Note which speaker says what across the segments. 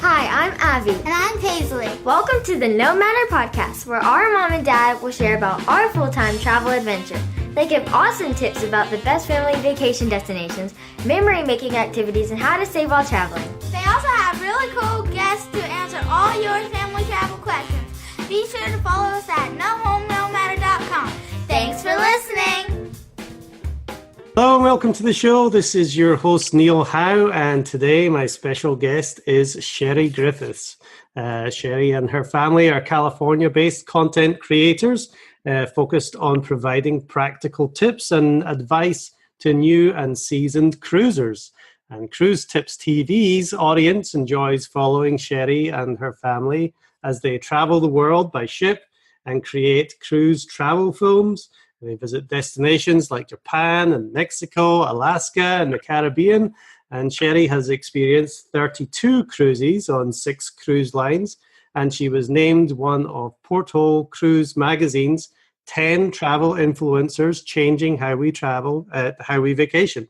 Speaker 1: Hi, I'm Abby.
Speaker 2: And I'm Paisley.
Speaker 1: Welcome to the Nomadder Podcast, where our mom and dad will share about our full-time travel adventure. They give awesome tips about the best family vacation destinations, memory-making activities, and how to save while traveling.
Speaker 2: They also have really cool guests to answer all your family travel questions. Be sure to follow us at nohomenomadder.com. Thanks for listening.
Speaker 3: Hello and welcome to the show. This is your host, Neil Howe, and today my special guest is Sheri Griffiths. Sheri and her family are California-based content creators focused on providing practical tips and advice to new and seasoned cruisers. And CruiseTipsTV's audience enjoys following Sheri and her family as they travel the world by ship and create cruise travel films. They visit destinations like Japan and Mexico, Alaska, and the Caribbean. And Sheri has experienced 32 cruises on 6 cruise lines. And she was named one of Porthole Cruise Magazine's 10 travel influencers changing how we travel, how we vacation.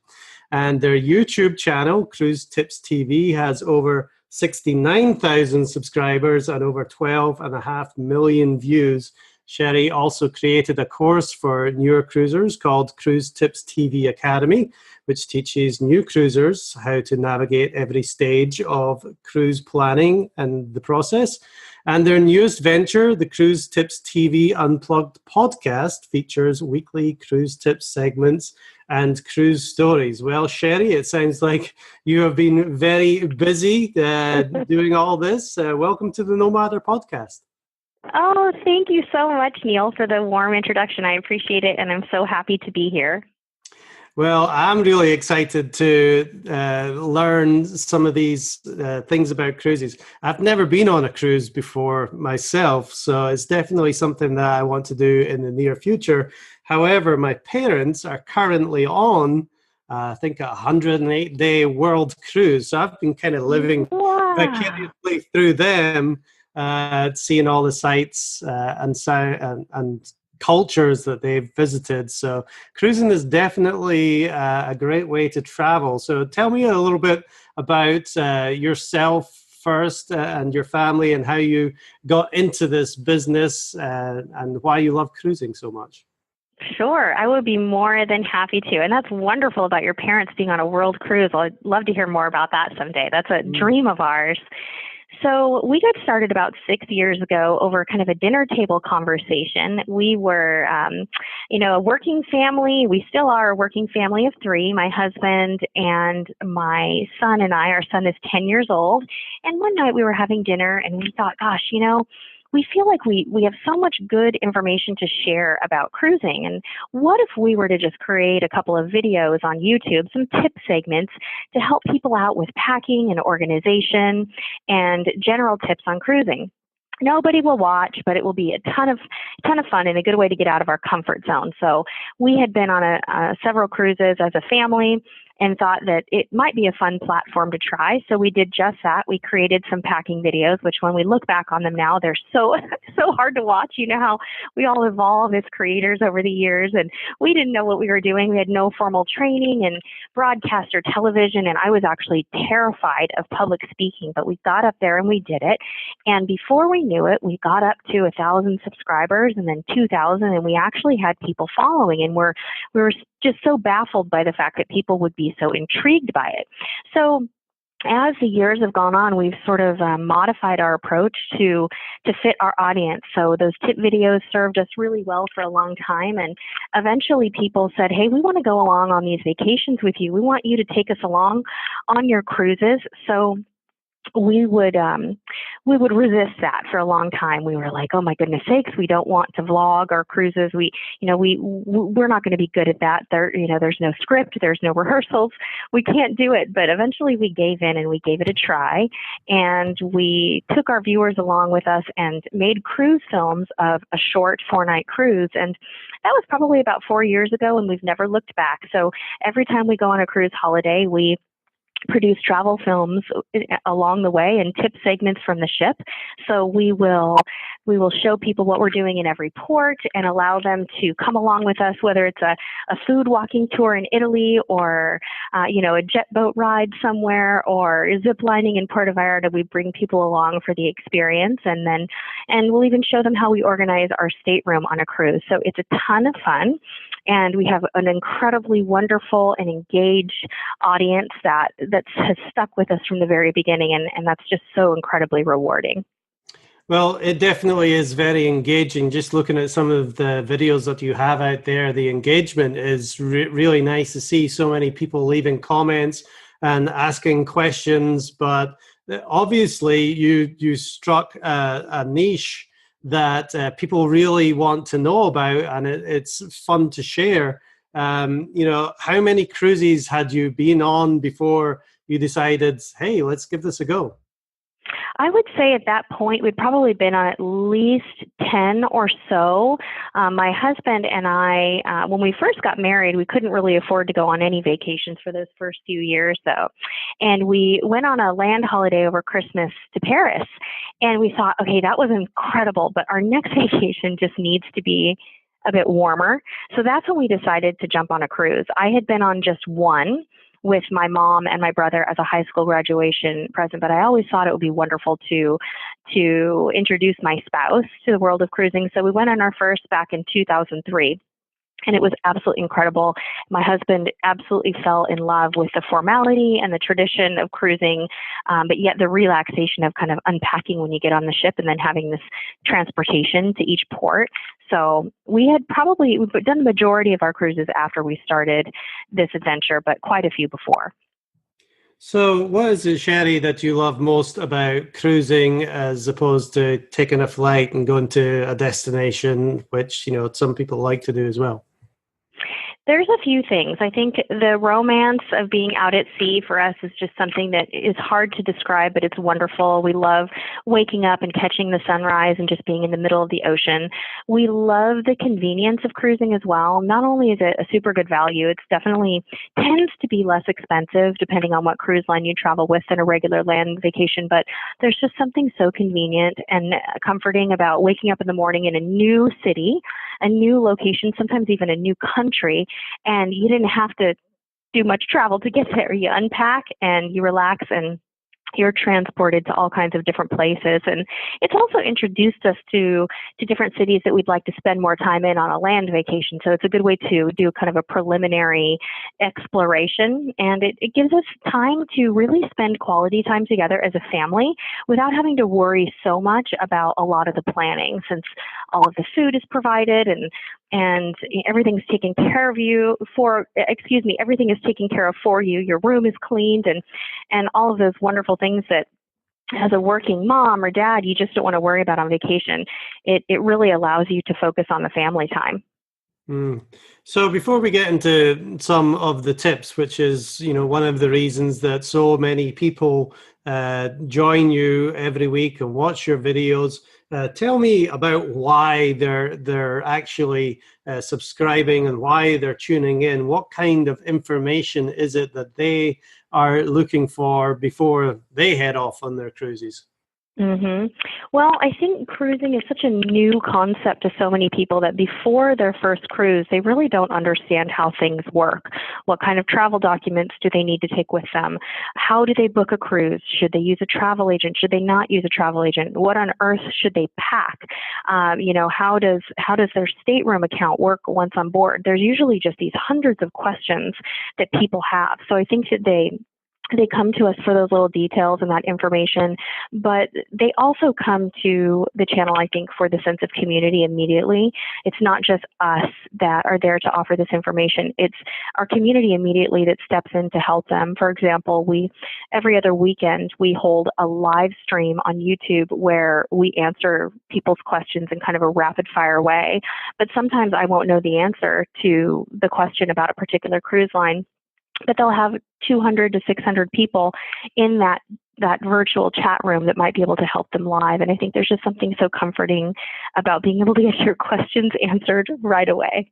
Speaker 3: And their YouTube channel, Cruise Tips TV, has over 69,000 subscribers and over 12.5 million views. Sheri also created a course for newer cruisers called Cruise Tips TV Academy, which teaches new cruisers how to navigate every stage of cruise planning and the process. And their newest venture, the Cruise Tips TV Unplugged podcast, features weekly cruise tips segments and cruise stories. Well, Sheri, it sounds like you have been very busy doing all this. Welcome to the Nomadder Podcast.
Speaker 4: Oh, thank you so much, Neil, for the warm introduction. I appreciate it, and I'm so happy to be here.
Speaker 3: Well, I'm really excited to learn some of these things about cruises. I've never been on a cruise before myself, so it's definitely something that I want to do in the near future. However, my parents are currently on, I think, a 108-day world cruise. So I've been kind of living vicariously through them, seeing all the sights and sound and cultures that they've visited. So cruising is definitely a great way to travel. So tell me a little bit about yourself first and your family and how you got into this business and why you love cruising so much.
Speaker 4: Sure, I would be more than happy to. And that's wonderful about your parents being on a world cruise. I'd love to hear more about that someday. That's a dream of ours. So we got started about 6 years ago over kind of a dinner table conversation. We were, a working family. We still are a working family of 3, my husband and my son and I. Our son is 10 years old. And one night we were having dinner and we thought, gosh, we feel like we have so much good information to share about cruising. And what if we were to just create a couple of videos on YouTube, some tip segments to help people out with packing and organization and general tips on cruising? Nobody will watch, but it will be a ton of fun and a good way to get out of our comfort zone. So we had been on several cruises as a family and thought that it might be a fun platform to try. So we did just that. We created some packing videos, which when we look back on them now, they're so hard to watch. You know how we all evolve as creators over the years, and we didn't know what we were doing. We had no formal training in broadcast or television, and I was actually terrified of public speaking, but we got up there and we did it. And before we knew it, we got up to 1,000 subscribers and then 2,000, and we actually had people following, and we were just so baffled by the fact that people would be so intrigued by it. So as the years have gone on, we've sort of modified our approach to fit our audience. So those tip videos served us really well for a long time. And eventually people said, hey, we want to go along on these vacations with you. We want you to take us along on your cruises. So we would resist that for a long time. We were like, oh my goodness sakes, we don't want to vlog our cruises. We're not going to be good at that. There's no script, there's no rehearsals. We can't do it. But eventually we gave in and we gave it a try. And we took our viewers along with us and made cruise films of a short 4-night cruise. And that was probably about 4 years ago, and we've never looked back. So every time we go on a cruise holiday, we produce travel films along the way and tip segments from the ship. So we will show people what we're doing in every port and allow them to come along with us, whether it's a food walking tour in Italy or a jet boat ride somewhere or zip lining in Puerto Vallarta. We bring people along for the experience, and we'll even show them how we organize our stateroom on a cruise. So it's a ton of fun. And we have an incredibly wonderful and engaged audience that has stuck with us from the very beginning, and that's just so incredibly rewarding.
Speaker 3: Well, it definitely is very engaging. Just looking at some of the videos that you have out there, the engagement is really nice to see so many people leaving comments and asking questions. But obviously, you struck a niche that people really want to know about, and it's fun to share. How many cruises had you been on before you decided, hey, let's give this a go?
Speaker 4: I would say at that point, we'd probably been on at least 10 or so. My husband and I, when we first got married, we couldn't really afford to go on any vacations for those first few years, though. And we went on a land holiday over Christmas to Paris. And we thought, okay, that was incredible, but our next vacation just needs to be a bit warmer. So that's when we decided to jump on a cruise. I had been on just one with my mom and my brother as a high school graduation present, but I always thought it would be wonderful to introduce my spouse to the world of cruising. So we went on our first back in 2003. And it was absolutely incredible. My husband absolutely fell in love with the formality and the tradition of cruising, but yet the relaxation of kind of unpacking when you get on the ship and then having this transportation to each port. So we've done the majority of our cruises after we started this adventure, but quite a few before. So
Speaker 3: what is it, Sheri, that you love most about cruising as opposed to taking a flight and going to a destination, which, some people like to do as well?
Speaker 4: There's a few things. I think the romance of being out at sea for us is just something that is hard to describe, but it's wonderful. We love waking up and catching the sunrise and just being in the middle of the ocean. We love the convenience of cruising as well. Not only is it a super good value, it's definitely tends to be less expensive depending on what cruise line you travel with than a regular land vacation, but there's just something so convenient and comforting about waking up in the morning in a new city, a new location, sometimes even a new country, and you didn't have to do much travel to get there. You unpack and you relax and you're transported to all kinds of different places. And it's also introduced us to different cities that we'd like to spend more time in on a land vacation. So it's a good way to do kind of a preliminary exploration. And it gives us time to really spend quality time together as a family without having to worry so much about a lot of the planning, since all of the food is provided and everything's taken care of everything is taken care of for you. Your room is cleaned and all of those wonderful things that as a working mom or dad, you just don't want to worry about on vacation. It really allows you to focus on the family time.
Speaker 3: So before we get into some of the tips, which is, one of the reasons that so many people join you every week and watch your videos, tell me about why they're actually subscribing and why they're tuning in. What kind of information is it that they are looking for before they head off on their cruises?
Speaker 4: Mm-hmm. Well, I think cruising is such a new concept to so many people that before their first cruise, they really don't understand how things work. What kind of travel documents do they need to take with them? How do they book a cruise? Should they use a travel agent? Should they not use a travel agent? What on earth should they pack? How does their stateroom account work once on board? There's usually just these hundreds of questions that people have. So I think that they come to us for those little details and that information, but they also come to the channel, I think, for the sense of community immediately. It's not just us that are there to offer this information. It's our community immediately that steps in to help them. For example, every other weekend, we hold a live stream on YouTube where we answer people's questions in kind of a rapid fire way. But sometimes I won't know the answer to the question about a particular cruise line, but they'll have 200 to 600 people in that virtual chat room that might be able to help them live. And I think there's just something so comforting about being able to get your questions answered right away.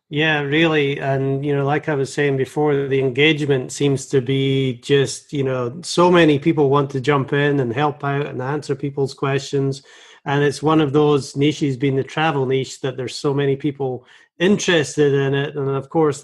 Speaker 3: Yeah, really. And, like I was saying before, the engagement seems to be just, so many people want to jump in and help out and answer people's questions. And it's one of those niches, being the travel niche, that there's so many people interested in it. And of course,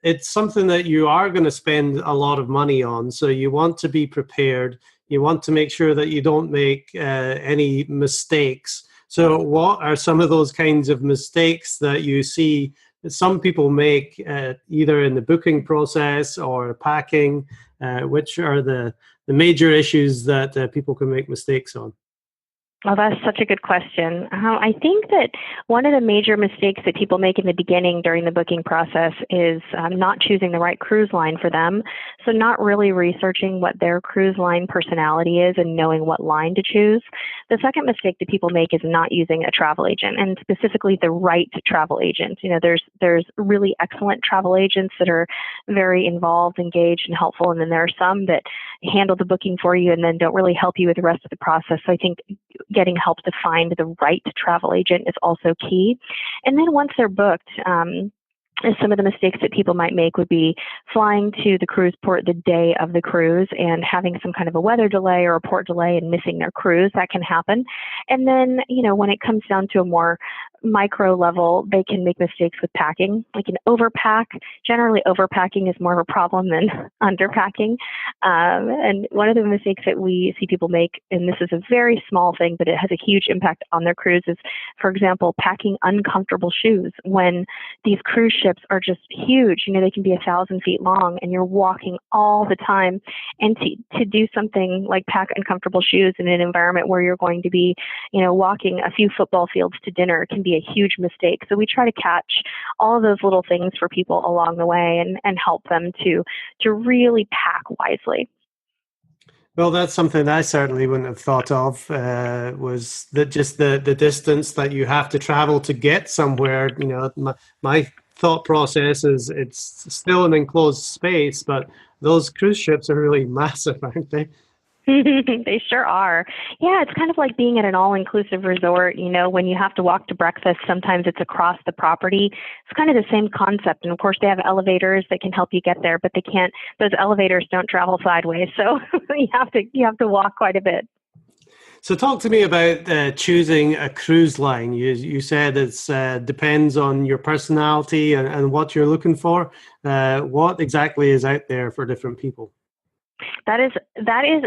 Speaker 3: it's something that you are going to spend a lot of money on. So you want to be prepared. You want to make sure that you don't make any mistakes. So what are some of those kinds of mistakes that you see some people make, either in the booking process or packing, which are the major issues that people can make mistakes on?
Speaker 4: Oh, that's such a good question. I think that one of the major mistakes that people make in the beginning during the booking process is not choosing the right cruise line for them. So not really researching what their cruise line personality is and knowing what line to choose. The second mistake that people make is not using a travel agent, and specifically the right travel agent. There's really excellent travel agents that are very involved, engaged, and helpful, and then there are some that handle the booking for you and then don't really help you with the rest of the process. So I think getting help to find the right travel agent is also key. And then once they're booked, some of the mistakes that people might make would be flying to the cruise port the day of the cruise and having some kind of a weather delay or a port delay and missing their cruise. That can happen. And then, when it comes down to a more micro level, they can make mistakes with packing. They can overpack. Generally, overpacking is more of a problem than underpacking. And one of the mistakes that we see people make, and this is a very small thing, but it has a huge impact on their cruise, is, for example, packing uncomfortable shoes when these cruise ships are just huge. They can be 1,000 feet long, and you're walking all the time. And to do something like pack uncomfortable shoes in an environment where you're going to be, walking a few football fields to dinner can be a huge mistake. So we try to catch all of those little things for people along the way and help them to really pack wisely.
Speaker 3: Well, that's something I certainly wouldn't have thought of, was that just the distance that you have to travel to get somewhere. My thought process is it's still an enclosed space, but those cruise ships are really massive, aren't they?
Speaker 4: They sure are. Yeah, it's kind of like being at an all-inclusive resort. When you have to walk to breakfast, sometimes it's across the property. It's kind of the same concept. And of course, they have elevators that can help you get there, but those elevators don't travel sideways. So you have to walk quite a bit.
Speaker 3: So talk to me about choosing a cruise line. You said it's depends on your personality and what you're looking for. What exactly is out there for different people?
Speaker 4: That is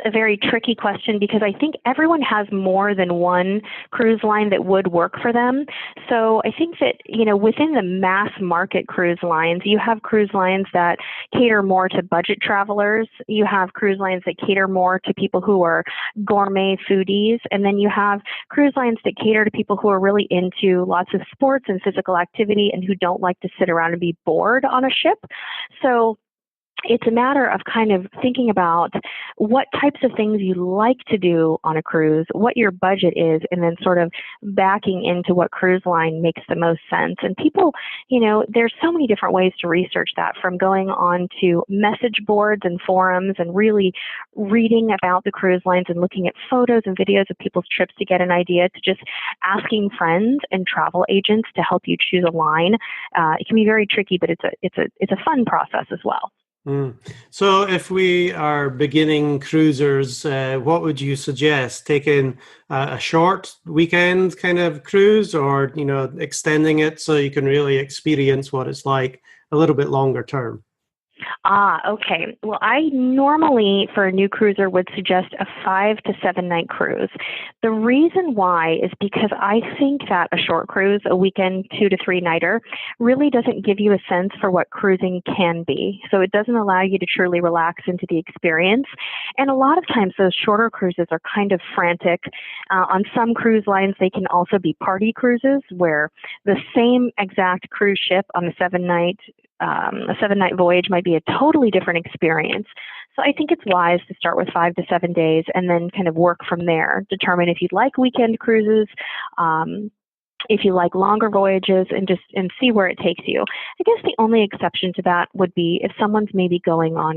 Speaker 4: a very tricky question, because I think everyone has more than one cruise line that would work for them. So I think that, within the mass market cruise lines, you have cruise lines that cater more to budget travelers. You have cruise lines that cater more to people who are gourmet foodies. And then you have cruise lines that cater to people who are really into lots of sports and physical activity and who don't like to sit around and be bored on a ship. So it's a matter of kind of thinking about what types of things you like to do on a cruise, what your budget is, and then sort of backing into what cruise line makes the most sense. And people, there's so many different ways to research that, from going on to message boards and forums and really reading about the cruise lines and looking at photos and videos of people's trips to get an idea, to just asking friends and travel agents to help you choose a line. It can be very tricky, but it's a fun process as well.
Speaker 3: So if we are beginning cruisers, what would you suggest? Taking a short weekend kind of cruise, or, extending it so you can really experience what it's like a little bit longer term?
Speaker 4: Okay. Well, I normally, for a new cruiser, would suggest a 5 to 7 night cruise. The reason why is because I think that a short cruise, a weekend 2 to 3 nighter, really doesn't give you a sense for what cruising can be. So it doesn't allow you to truly relax into the experience. And a lot of times those shorter cruises are kind of frantic. On some cruise lines, they can also be party cruises, where the same exact cruise ship on a 7-night voyage might be a totally different experience. So I think it's wise to start with 5 to 7 days and then kind of work from there. Determine if you'd like weekend cruises, if you like longer voyages, and see where it takes you. I guess the only exception to that would be if someone's maybe going on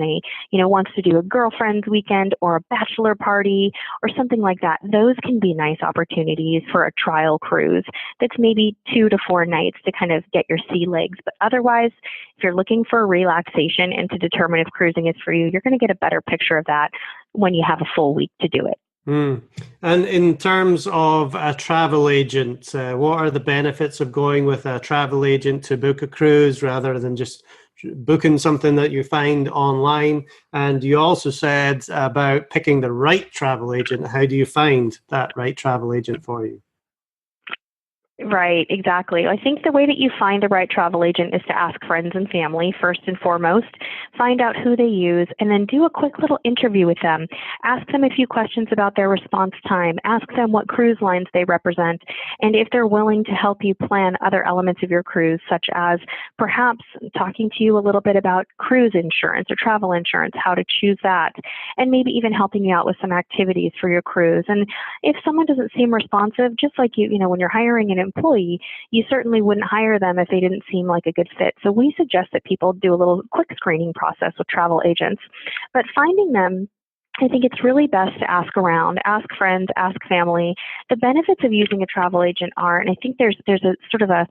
Speaker 4: wants to do a girlfriend's weekend or a bachelor party or something like that. Those can be nice opportunities for a trial cruise that's maybe 2 to 4 nights to kind of get your sea legs. But otherwise, if you're looking for relaxation and to determine if cruising is for you, you're going to get a better picture of that when you have a full week to do it.
Speaker 3: Mm. And in terms of a travel agent, what are the benefits of going with a travel agent to book a cruise rather than just booking something that you find online? And you also said about picking the right travel agent. How do you find that right travel agent for you?
Speaker 4: Right, exactly. I think the way that you find the right travel agent is to ask friends and family first and foremost, find out who they use, and then do a quick little interview with them. Ask them a few questions about their response time. Ask them what cruise lines they represent, and if they're willing to help you plan other elements of your cruise, such as perhaps talking to you a little bit about cruise insurance or travel insurance, how to choose that, and maybe even helping you out with some activities for your cruise. And if someone doesn't seem responsive, just like when you're hiring an employee, you certainly wouldn't hire them if they didn't seem like a good fit. So we suggest that people do a little quick screening process with travel agents. But finding them, I think it's really best to ask around, ask friends, ask family. The benefits of using a travel agent are, and I think there's a sort of a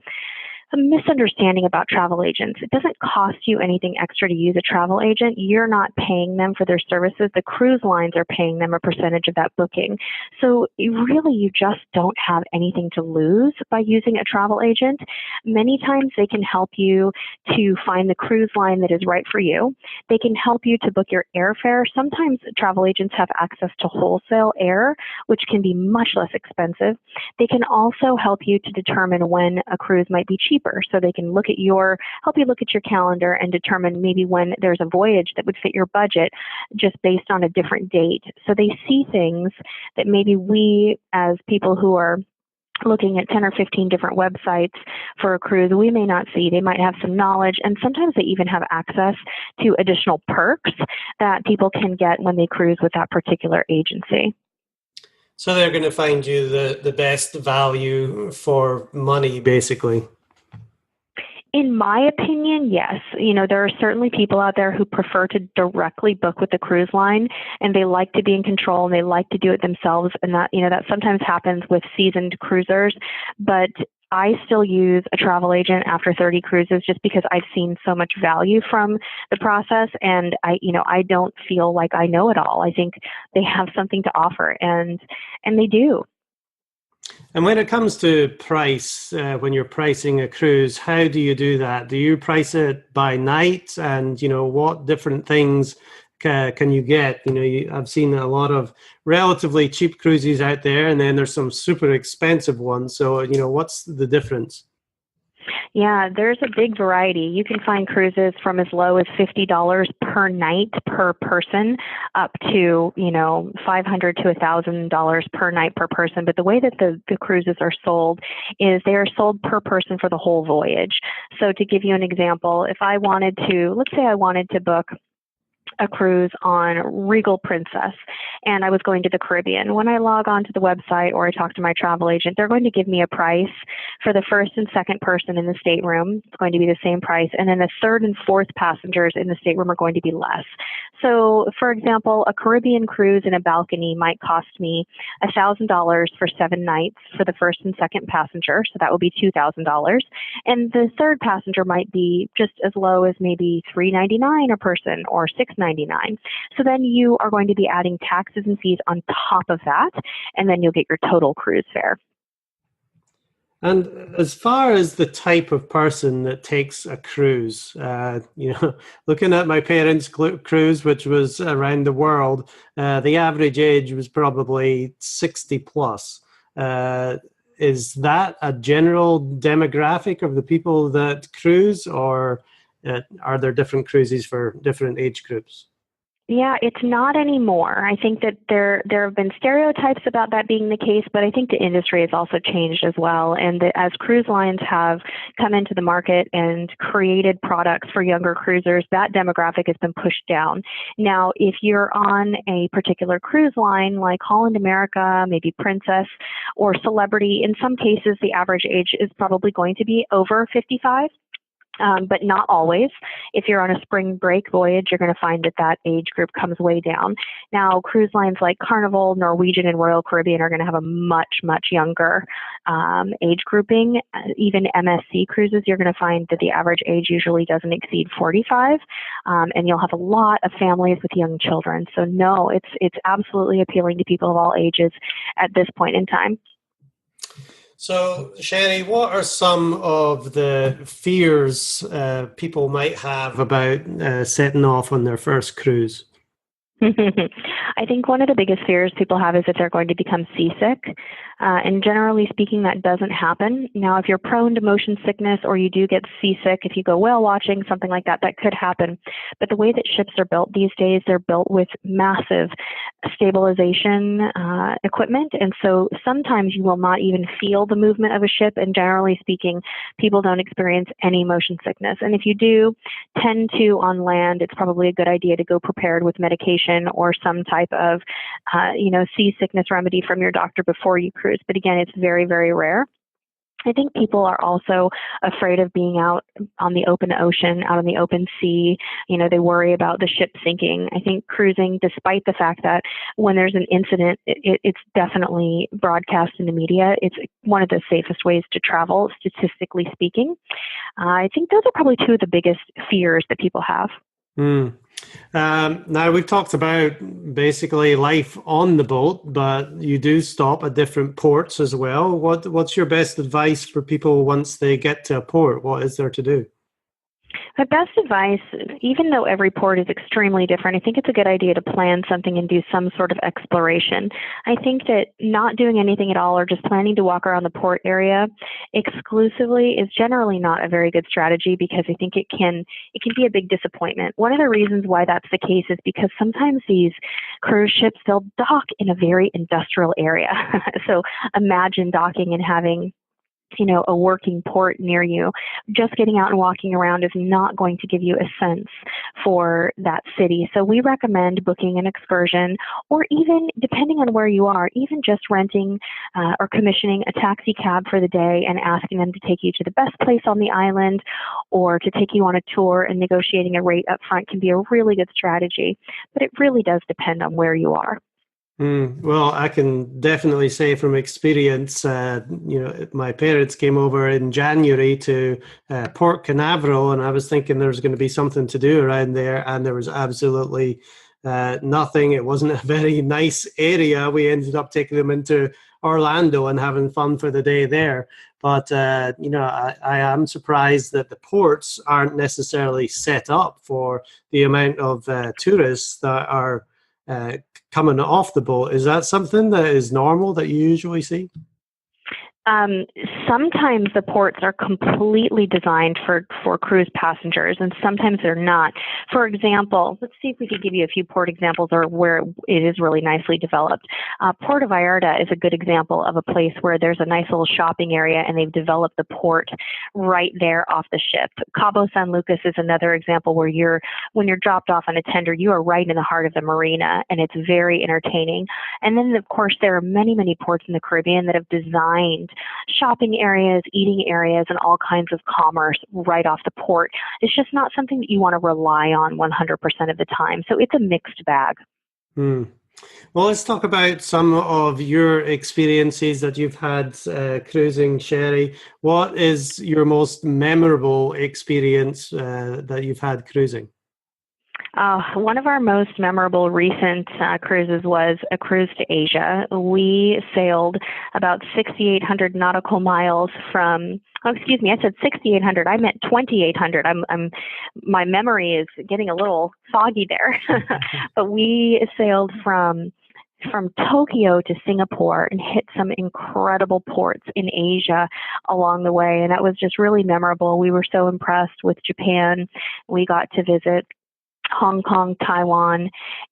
Speaker 4: misunderstanding about travel agents. It doesn't cost you anything extra to use a travel agent. You're not paying them for their services. The cruise lines are paying them a percentage of that booking. So you just don't have anything to lose by using a travel agent. Many times they can help you to find the cruise line that is right for you. They can help you to book your airfare. Sometimes travel agents have access to wholesale air, which can be much less expensive. They can also help you to determine when a cruise might be cheaper. So they can help you look at your calendar and determine maybe when there's a voyage that would fit your budget just based on a different date. So they see things that maybe we, as people who are looking at 10 or 15 different websites for a cruise, we may not see. They might have some knowledge, and sometimes they even have access to additional perks that people can get when they cruise with that particular agency.
Speaker 3: So they're going to find you the best value for money, basically.
Speaker 4: In my opinion, yes. There are certainly people out there who prefer to directly book with the cruise line, and they like to be in control and they like to do it themselves. And that sometimes happens with seasoned cruisers. But I still use a travel agent after 30 cruises just because I've seen so much value from the process, and I don't feel like I know it all. I think they have something to offer, and they do.
Speaker 3: And when it comes to price, when you're pricing a cruise, how do you do that? Do you price it by night? And, what different things can you get? I've seen a lot of relatively cheap cruises out there, and then there's some super expensive ones. So, what's the difference?
Speaker 4: Yeah, there's a big variety. You can find cruises from as low as $50 per night per person up to, $500 to $1,000 per night per person. But the way that the cruises are sold is they are sold per person for the whole voyage. So to give you an example, if let's say I wanted to book a cruise on Regal Princess, and I was going to the Caribbean. When I log on to the website or I talk to my travel agent, they're going to give me a price for the first and second person in the stateroom. It's going to be the same price. And then the third and fourth passengers in the stateroom are going to be less. So, for example, a Caribbean cruise in a balcony might cost me $1,000 for 7 nights for the first and second passenger. So that would be $2,000. And the third passenger might be just as low as maybe $399 a person or $699. So then you are going to be adding taxes and fees on top of that, and then you'll get your total cruise fare.
Speaker 3: And as far as the type of person that takes a cruise, looking at my parents' cruise, which was around the world, the average age was probably 60 plus. Is that a general demographic of the people that cruise, or are there different cruises for different age groups?
Speaker 4: Yeah, it's not anymore. I think that there have been stereotypes about that being the case, but I think the industry has also changed as well. And as cruise lines have come into the market and created products for younger cruisers, that demographic has been pushed down. Now, if you're on a particular cruise line like Holland America, maybe Princess or Celebrity, in some cases the average age is probably going to be over 55. But not always. If you're on a spring break voyage, you're going to find that age group comes way down. Now, cruise lines like Carnival, Norwegian, and Royal Caribbean are going to have a much, much younger age grouping. Even MSC cruises, you're going to find that the average age usually doesn't exceed 45, and you'll have a lot of families with young children. So no, it's absolutely appealing to people of all ages at this point in time.
Speaker 3: So, Sheri, what are some of the fears people might have about setting off on their first cruise?
Speaker 4: I think one of the biggest fears people have is that they're going to become seasick. And generally speaking, that doesn't happen. Now, if you're prone to motion sickness or you do get seasick, if you go whale watching, something like that, that could happen. But the way that ships are built these days, they're built with massive stabilization equipment. And so sometimes you will not even feel the movement of a ship. And generally speaking, people don't experience any motion sickness. And if you do tend to on land, it's probably a good idea to go prepared with medication or some type of, seasickness remedy from your doctor before you cruise. But again, it's very, very rare. I think people are also afraid of being out on the open ocean, out on the open sea. They worry about the ship sinking. I think cruising, despite the fact that when there's an incident, it's definitely broadcast in the media. It's one of the safest ways to travel, statistically speaking. I think those are probably two of the biggest fears that people have.
Speaker 3: Now, we've talked about basically life on the boat, but you do stop at different ports as well. What's your best advice for people once they get to a port? What is there to do?
Speaker 4: My best advice, even though every port is extremely different, I think it's a good idea to plan something and do some sort of exploration. I think that not doing anything at all or just planning to walk around the port area exclusively is generally not a very good strategy, because I think it can be a big disappointment. One of the reasons why that's the case is because sometimes these cruise ships, they'll dock in a very industrial area. So imagine docking and having a working port near you. Just getting out and walking around is not going to give you a sense for that city. So we recommend booking an excursion, or even, depending on where you are, even just renting or commissioning a taxi cab for the day and asking them to take you to the best place on the island or to take you on a tour, and negotiating a rate up front can be a really good strategy. But it really does depend on where you are.
Speaker 3: Well, I can definitely say from experience, my parents came over in January to Port Canaveral, and I was thinking there was going to be something to do around there, and there was absolutely nothing. It wasn't a very nice area. We ended up taking them into Orlando and having fun for the day there. But, I am surprised that the ports aren't necessarily set up for the amount of tourists that are coming off the boat. Is that something that is normal that you usually see?
Speaker 4: Sometimes the ports are completely designed for cruise passengers, and sometimes they're not. For example, let's see if we could give you a few port examples or where it is really nicely developed. Puerto Vallarta is a good example of a place where there's a nice little shopping area, and they've developed the port right there off the ship. Cabo San Lucas is another example where when you're dropped off on a tender, you are right in the heart of the marina, and it's very entertaining. And then, of course, there are many, many ports in the Caribbean that have designed shopping areas, eating areas, and all kinds of commerce right off the port. It's just not something that you want to rely on 100% of the time. So it's a mixed bag.
Speaker 3: Well, let's talk about some of your experiences that you've had cruising, Sheri. What is your most memorable experience that you've had cruising?
Speaker 4: One of our most memorable recent cruises was a cruise to Asia. We sailed about 6,800 nautical miles from, I said 6,800. I meant 2,800. My memory is getting a little foggy there. But we sailed from Tokyo to Singapore and hit some incredible ports in Asia along the way. And that was just really memorable. We were so impressed with Japan. We got to visit Hong Kong, Taiwan,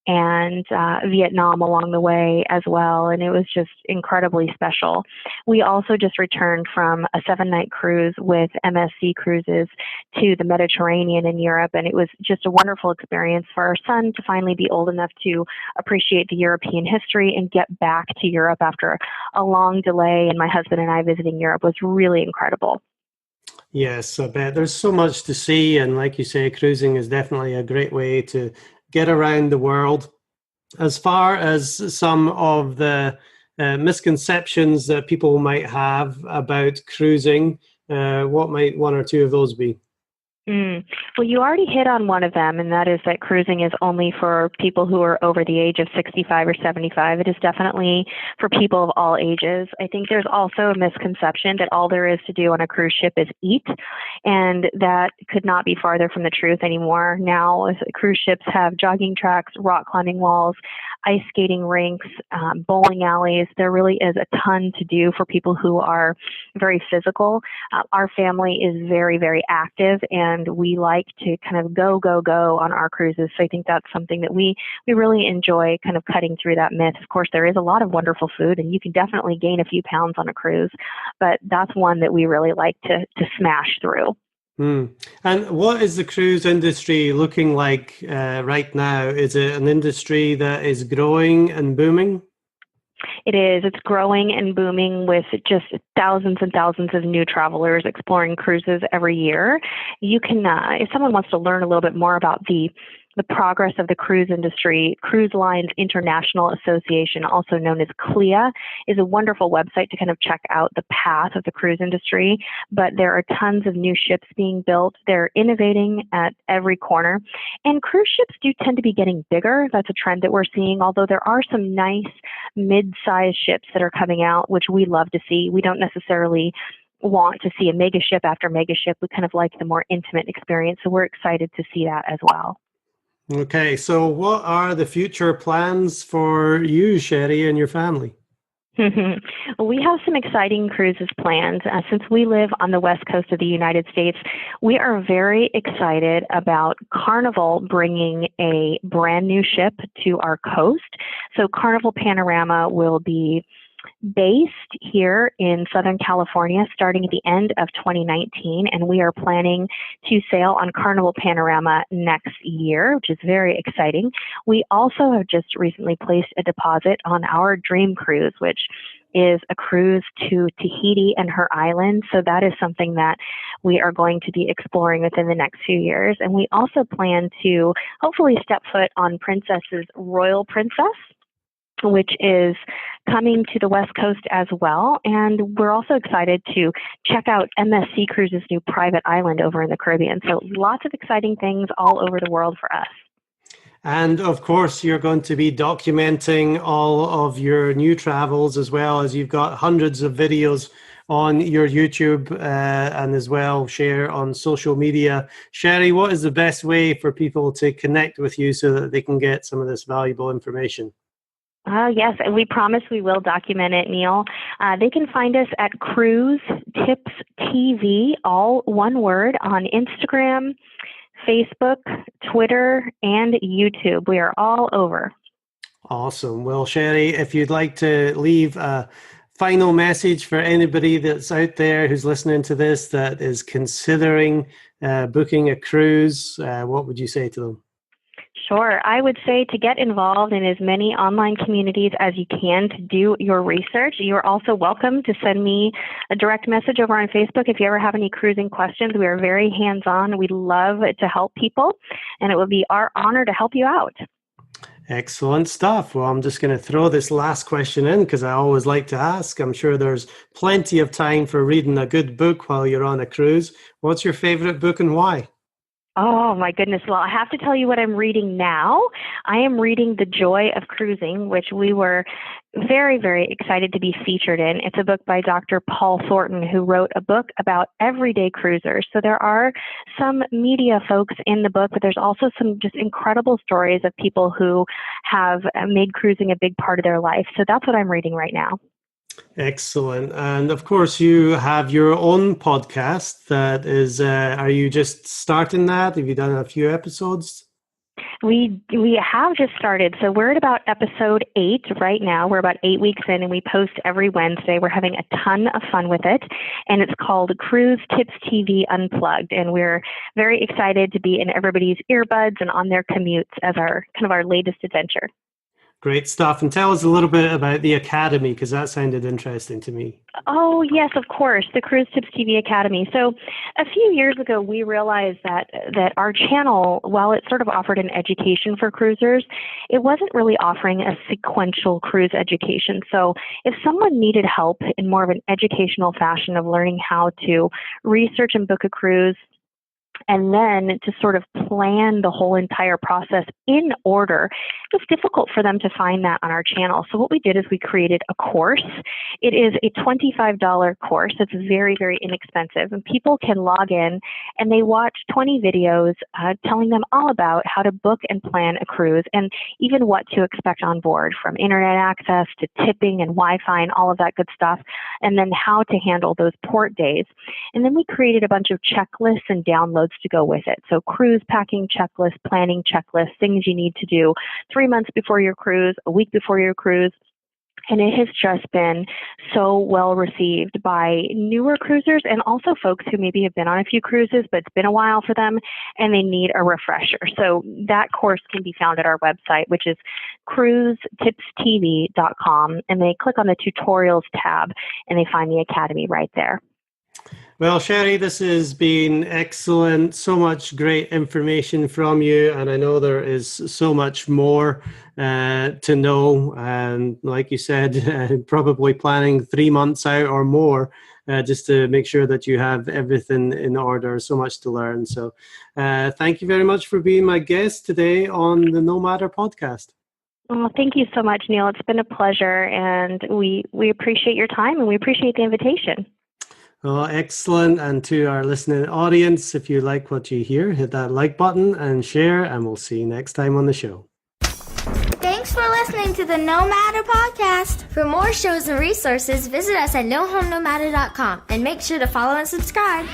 Speaker 4: and Vietnam along the way as well. And it was just incredibly special. We also just returned from a 7-night cruise with MSC Cruises to the Mediterranean in Europe. And it was just a wonderful experience for our son to finally be old enough to appreciate the European history and get back to Europe after a long delay. And my husband and I visiting Europe was really incredible.
Speaker 3: Yes, I bet there's so much to see. And like you say, cruising is definitely a great way to get around the world. As far as some of the misconceptions that people might have about cruising, what might one or two of those be?
Speaker 4: Well, you already hit on one of them, and that is that cruising is only for people who are over the age of 65 or 75. It is definitely for people of all ages. I think there's also a misconception that all there is to do on a cruise ship is eat, and that could not be farther from the truth anymore. Now, cruise ships have jogging tracks, rock climbing walls, ice skating rinks, bowling alleys. There really is a ton to do for people who are very physical. Our family is very, very active, and we like to kind of go on our cruises. So I think that's something that we really enjoy, kind of cutting through that myth. Of course, there is a lot of wonderful food, and you can definitely gain a few pounds on a cruise, but that's one that we really like to smash through.
Speaker 3: And what is the cruise industry looking like right now? Is it an industry that is growing and booming?
Speaker 4: It is. It's growing and booming with just thousands and thousands of new travelers exploring cruises every year. You can, if someone wants to learn a little bit more about the progress of the cruise industry, Cruise Lines International Association, also known as CLIA, is a wonderful website to kind of check out the path of the cruise industry. But there are tons of new ships being built. They're innovating at every corner. And cruise ships do tend to be getting bigger. That's a trend that we're seeing, although there are some nice mid-sized ships that are coming out, which we love to see. We don't necessarily want to see a mega ship after mega ship. We kind of like the more intimate experience. So we're excited to see that as well.
Speaker 3: Okay, so what are the future plans for you, Sheri, and your family?
Speaker 4: We have some exciting cruises planned. Since we live on the west coast of the United States, we are very excited about Carnival bringing a brand new ship to our coast. So Carnival Panorama will be based here in Southern California starting at the end of 2019, and we are planning to sail on Carnival Panorama next year, which is very exciting. We also have just recently placed a deposit on our Dream Cruise, which is a cruise to Tahiti and her island. So that is something that we are going to be exploring within the next few years. And we also plan to hopefully step foot on Princess's Royal Princess, which is coming to the West Coast as well. And we're also excited to check out MSC Cruises' new private island over in the Caribbean. So lots of exciting things all over the world for us.
Speaker 3: And of course, you're going to be documenting all of your new travels, as well as you've got hundreds of videos on your YouTube and as well share on social media. Sheri, what is the best way for people to connect with you so that they can get some of this valuable information?
Speaker 4: Yes, we promise we will document it, Neil. They can find us at CruiseTipsTV, all one word, on Instagram, Facebook, Twitter, and YouTube. We are all over.
Speaker 3: Awesome. Well, Sheri, if you'd like to leave a final message for anybody that's out there who's listening to this that is considering booking a cruise, what would you say to them?
Speaker 4: Sure. I would say to get involved in as many online communities as you can to do your research. You are also welcome to send me a direct message over on Facebook if you ever have any cruising questions. We are very hands-on. We love to help people, and it would be our honor to help you out.
Speaker 3: Excellent stuff. Well, I'm just going to throw this last question in because I always like to ask. I'm sure there's plenty of time for reading a good book while you're on a cruise. What's your favorite book and why?
Speaker 4: Oh, my goodness. Well, I have to tell you what I'm reading now. I am reading The Joy of Cruising, which we were very, very excited to be featured in. It's a book by Dr. Paul Thornton, who wrote a book about everyday cruisers. So there are some media folks in the book, but there's also some just incredible stories of people who have made cruising a big part of their life. So that's what I'm reading right now.
Speaker 3: Excellent. And of course, you have your own podcast that is, are you just starting that? Have you done a few episodes?
Speaker 4: We have just started. So we're at about episode 8 right now. We're about 8 weeks in, and we post every Wednesday. We're having a ton of fun with it, and it's called CruiseTipsTV Unplugged, and we're very excited to be in everybody's earbuds and on their commutes as our latest adventure.
Speaker 3: Great stuff. And tell us a little bit about the Academy, because that sounded interesting to me.
Speaker 4: Oh, yes, of course, the Cruise Tips TV Academy. So a few years ago, we realized that our channel, while it sort of offered an education for cruisers, it wasn't really offering a sequential cruise education. So if someone needed help in more of an educational fashion of learning how to research and book a cruise, and then to sort of plan the whole entire process in order, it was difficult for them to find that on our channel. So what we did is we created a course. It is a $25 course. It's very, very inexpensive. And people can log in and they watch 20 videos telling them all about how to book and plan a cruise and even what to expect on board, from internet access to tipping and Wi-Fi and all of that good stuff, and then how to handle those port days. And then we created a bunch of checklists and downloads to go with it. So cruise packing checklist, planning checklist, things you need to do 3 months before your cruise, a week before your cruise. And it has just been so well received by newer cruisers and also folks who maybe have been on a few cruises, but it's been a while for them and they need a refresher. So that course can be found at our website, which is CruiseTipsTV.com. And they click on the tutorials tab and they find the Academy right there.
Speaker 3: Well, Sheri, this has been excellent. So much great information from you. And I know there is so much more to know. And like you said, probably planning 3 months out or more just to make sure that you have everything in order. So much to learn. So thank you very much for being my guest today on the Nomadder Podcast.
Speaker 4: Oh, thank you so much, Neil. It's been a pleasure. And we appreciate your time and we appreciate the invitation.
Speaker 3: Oh, excellent. And to our listening audience, if you like what you hear, hit that like button and share, and we'll see you next time on the show.
Speaker 2: Thanks for listening to the Nomadder Podcast.
Speaker 1: For more shows and resources, visit us at nohomenomadder.com and make sure to follow and subscribe.